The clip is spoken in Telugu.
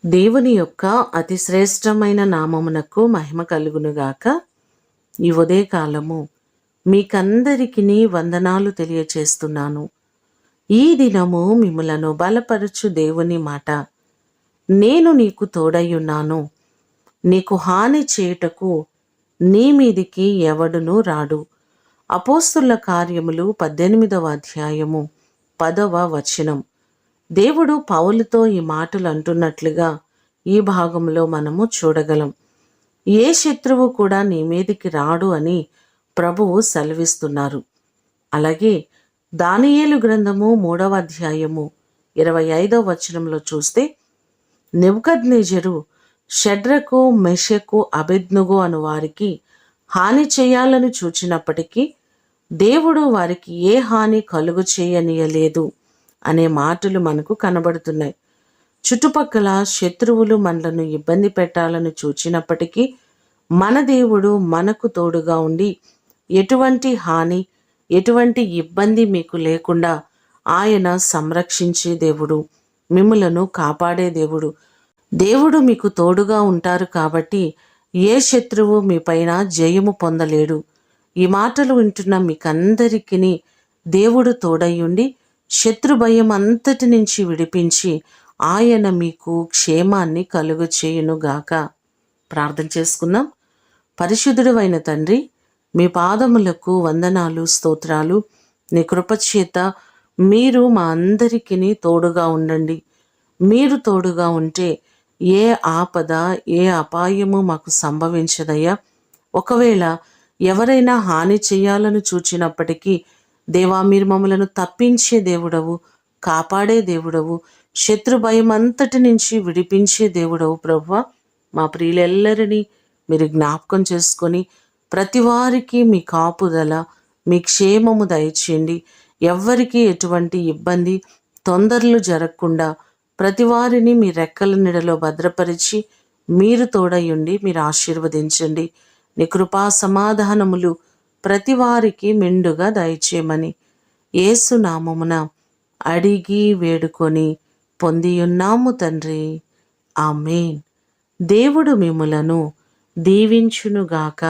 దేవుని యొక్క అతి శ్రేష్టమైన నామమునకు మహిమ కలుగునుగాక. ఈ ఉదయకాలము మీకందరికీ వందనాలు తెలియచేస్తున్నాను. ఈ దినము మిమ్ములను బలపరచు దేవుని మాట, నేను నీకు తోడయ్యున్నాను, నీకు హాని చేయుటకు నీ మీదికి ఎవడునూ రాడు. అపోస్తుల కార్యములు 18వ అధ్యాయము 10వ వచనం. దేవుడు పౌలుతో ఈ మాటలు అంటున్నట్లుగా ఈ భాగంలో మనము చూడగలం. ఏ శత్రువు కూడా నీ మీదికి రాడు అని ప్రభువు సెలవిస్తున్నారు. అలాగే దానియేలు గ్రంథము 3వ అధ్యాయము 25వ వచనంలో చూస్తే, నెబుకద్నెజరు షడ్రకు, మెషకు, అబేద్నెగో అను వారికి హాని చేయాలని చూచినప్పటికీ దేవుడు వారికి ఏ హాని కలుగు చేయనీయలేదు అనే మాటలు మనకు కనబడుతున్నాయి. చుట్టుపక్కల శత్రువులు మనలను ఇబ్బంది పెట్టాలని చూచినప్పటికీ మన దేవుడు మనకు తోడుగా ఉండి ఎటువంటి హాని, ఎటువంటి ఇబ్బంది మీకు లేకుండా ఆయన సంరక్షించే దేవుడు, మిమ్ములను కాపాడే దేవుడు. దేవుడు మీకు తోడుగా ఉంటారు కాబట్టి ఏ శత్రువు మీ పైన జయము పొందలేడు. ఈ మాటలు వింటున్న మీకందరికీ దేవుడు తోడయ్యుండి శత్రు భయం అంతటి నుంచి విడిపించి ఆయన మీకు క్షేమాన్ని కలుగు చేయునుగాక. ప్రార్థన చేసుకుందాం. పరిశుద్ధుడు అయిన తండ్రి, మీ పాదములకు వందనాలు, స్తోత్రాలు. నీ కృపచేత మీరు మా అందరికీ తోడుగా ఉండండి. మీరు తోడుగా ఉంటే ఏ ఆపద, ఏ అపాయము మాకు సంభవించదయ్యా. ఒకవేళ ఎవరైనా హాని చేయాలని చూచినప్పటికీ దేవా, మీరు మమ్మలను తప్పించే దేవుడవు, కాపాడే దేవుడవు, శత్రు భయం అంతటి నుంచి విడిపించే దేవుడవు. ప్రభువా, మా ప్రియులెల్లరినీ మీరు జ్ఞాపకం చేసుకొని ప్రతి వారికి మీ కాపుదల, మీ క్షేమము దయచేయండి. ఎవ్వరికీ ఎటువంటి ఇబ్బంది, తొందరలు జరగకుండా ప్రతి వారిని మీ రెక్కల నీడలో భద్రపరిచి మీరు తోడయ్యుండి మీరు ఆశీర్వదించండి. నీ కృపా సమాధానములు ప్రతి వారికి మెండుగా దయచేయమని యేసు నామమున అడిగి వేడుకొని పొందియున్నాము తండ్రి. ఆమేన్. దేవుడు మిమ్ములను దీవించునుగాక.